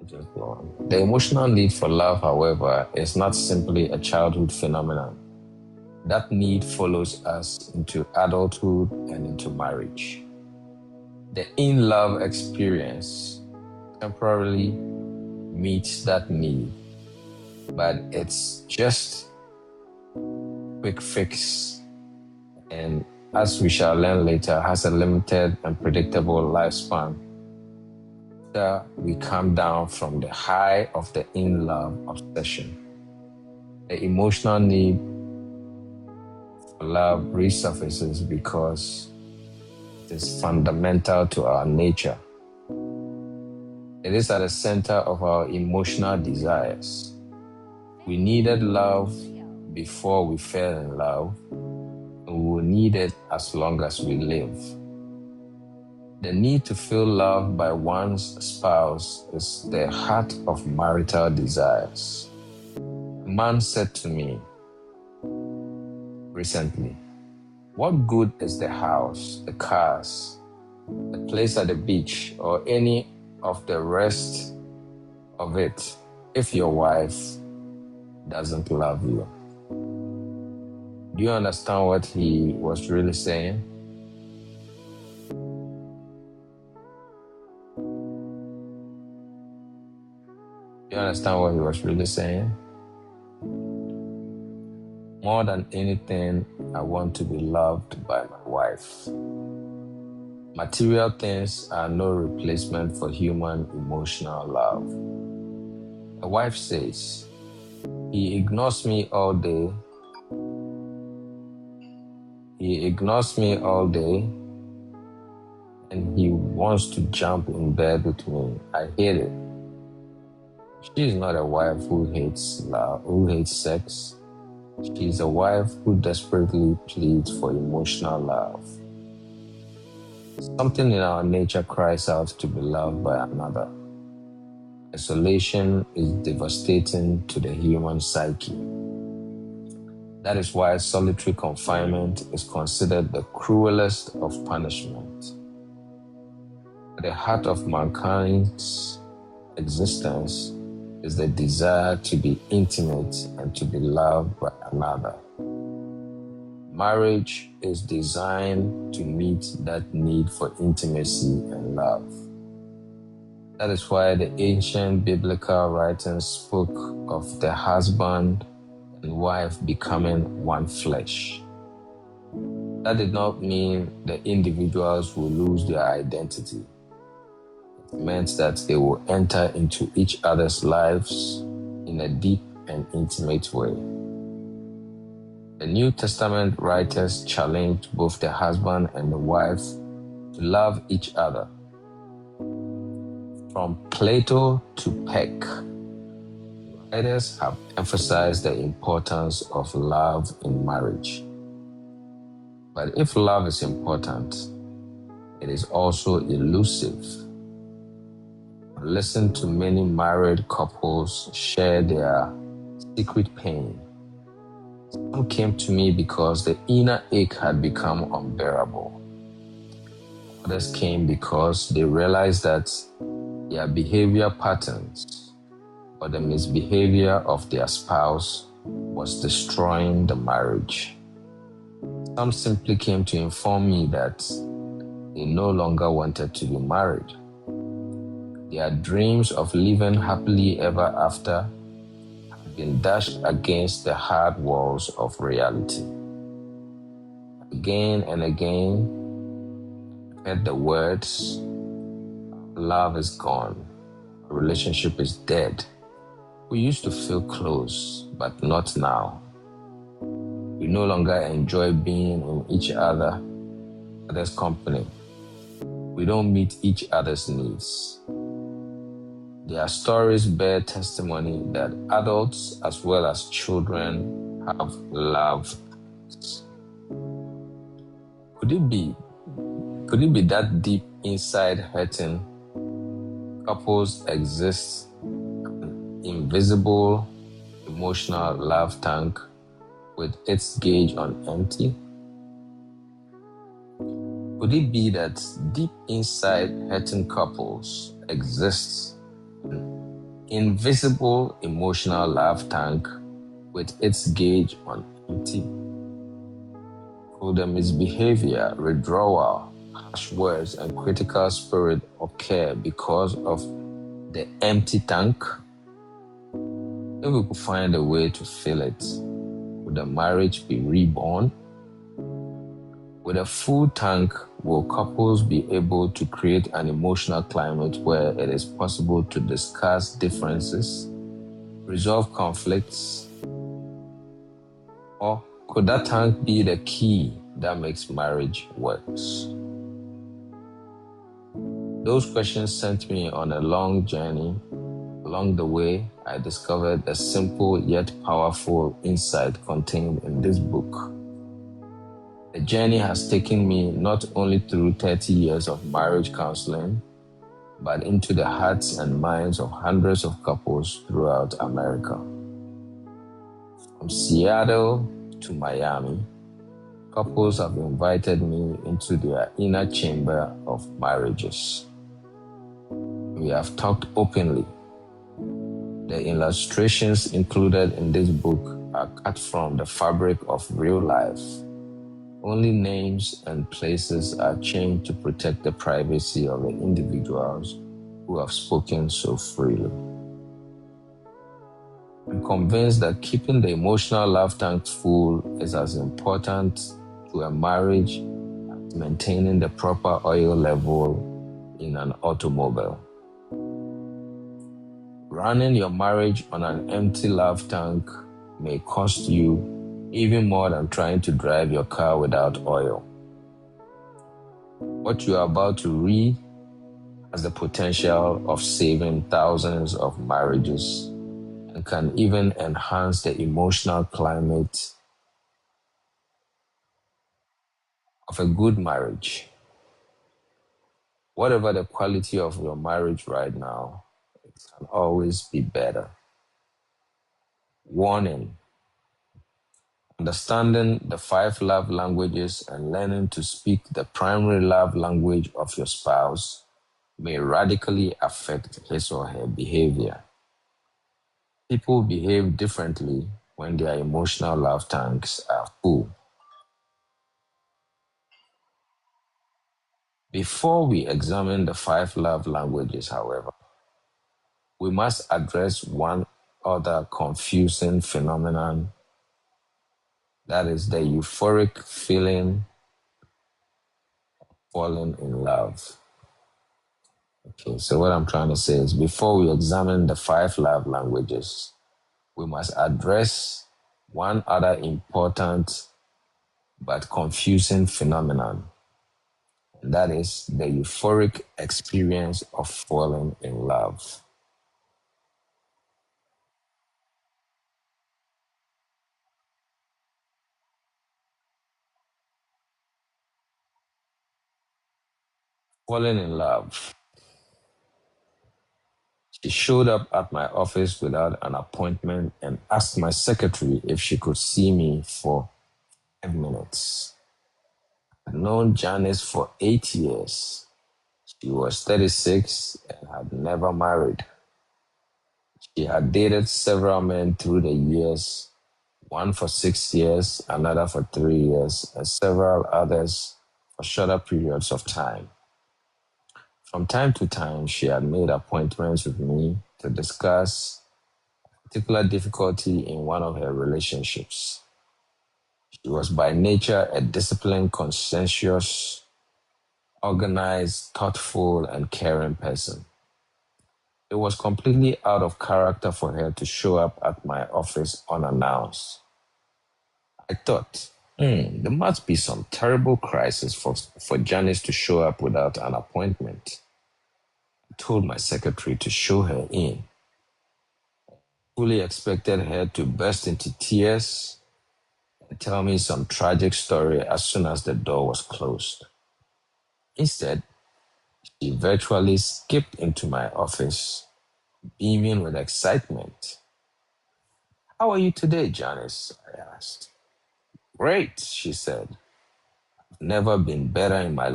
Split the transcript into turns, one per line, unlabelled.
The emotional need for love, however, is not simply a childhood phenomenon. That need follows us into adulthood and into marriage. The in love experience temporarily meets that need, but it's just quick fix, and as we shall learn later, has a limited and predictable lifespan. After we come down from the high of the in love obsession, the emotional need for love resurfaces because it is fundamental to our nature. It is at the center of our emotional desires. We needed love before we fell in love, and we will need it as long as we live. The need to feel loved by one's spouse is the heart of marital desires. A man said to me recently, "What good is the house, the cars, the place at the beach, or any of the rest of it if your wife doesn't love you?" Do you understand what he was really saying? Do you understand what he was really saying? More than anything, I want to be loved by my wife. Material things are no replacement for human emotional love. A wife says, "He ignores me all day. He ignores me all day, and he wants to jump in bed with me. I hate it." She is not a wife who hates love, who hates sex. She is a wife who desperately pleads for emotional love. Something in our nature cries out to be loved by another. Isolation is devastating to the human psyche. That is why solitary confinement is considered the cruelest of punishments. At the heart of mankind's existence is the desire to be intimate and to be loved by another. Marriage is designed to meet that need for intimacy and love. That is why the ancient biblical writings spoke of the husband and wife becoming one flesh. That did not mean the individuals will lose their identity. It meant that they will enter into each other's lives in a deep and intimate way. The New Testament writers challenged both the husband and the wife to love each other. From Plato to Peck, writers have emphasized the importance of love in marriage. But if love is important, it is also elusive. Listen to many married couples share their secret pain. Some came to me because the inner ache had become unbearable. Others came because they realized that their behavior patterns or the misbehavior of their spouse was destroying the marriage. Some simply came to inform me that they no longer wanted to be married. Their dreams of living happily ever after had been dashed against the hard walls of reality. Again and again, I heard the words, "Love is gone. A relationship is dead. We used to feel close, but not now. We no longer enjoy being in each other's company. We don't meet each other's needs." Their stories bear testimony that adults as well as children have loved. Could it be that deep inside hurting couples exist an invisible emotional love tank with its gauge on empty? Could it be that deep inside hurting couples exists an invisible emotional love tank with its gauge on empty could the misbehavior, withdrawal, harsh words, and critical spirit occur because of the empty tank? If we could find a way to fill it, would the marriage be reborn? With a full tank, will couples be able to create an emotional climate where it is possible to discuss differences, resolve conflicts, or could that tank be the key that makes marriage works? Those questions sent me on a long journey. Along the way, I discovered a simple yet powerful insight contained in this book. The journey has taken me not only through 30 years of marriage counseling, but into the hearts and minds of hundreds of couples throughout America. From Seattle to Miami, couples have invited me into their inner chamber of marriages. We have talked openly. The illustrations included in this book are cut from the fabric of real life. Only names and places are changed to protect the privacy of the individuals who have spoken so freely. I'm convinced that keeping the emotional love tank full is as important to a marriage as maintaining the proper oil level in an automobile. Running your marriage on an empty love tank may cost you even more than trying to drive your car without oil. What you are about to read has the potential of saving thousands of marriages and can even enhance the emotional climate of a good marriage. Whatever the quality of your marriage right now, it can always be better. Warning: understanding the 5 love languages and learning to speak the primary love language of your spouse may radically affect his or her behavior. People behave differently when their emotional love tanks are full. Before we examine the 5 love languages, however, we must address one other confusing phenomenon, that is the euphoric feeling falling in love. Okay, so what I'm trying to say is before we examine the 5 love languages, we must address one other important but confusing phenomenon, and that is the euphoric experience of falling in love. Falling in love. She showed up at my office without an appointment and asked my secretary if she could see me for 5 minutes. I'd known Janice for 8 years. She was 36 and had never married. She had dated several men through the years, one for 6 years, another for 3 years, and several others for shorter periods of time. From time to time, she had made appointments with me to discuss particular difficulty in one of her relationships. She was by nature a disciplined, conscientious, organized, thoughtful, and caring person. It was completely out of character for her to show up at my office unannounced. I thought, there must be some terrible crisis for Janice to show up without an appointment. I told my secretary to show her in. Fully expected her to burst into tears and tell me some tragic story as soon as the door was closed. Instead, she virtually skipped into my office, beaming with excitement. "How are you today, Janice?" I asked. "Great," she said. "Never been better in my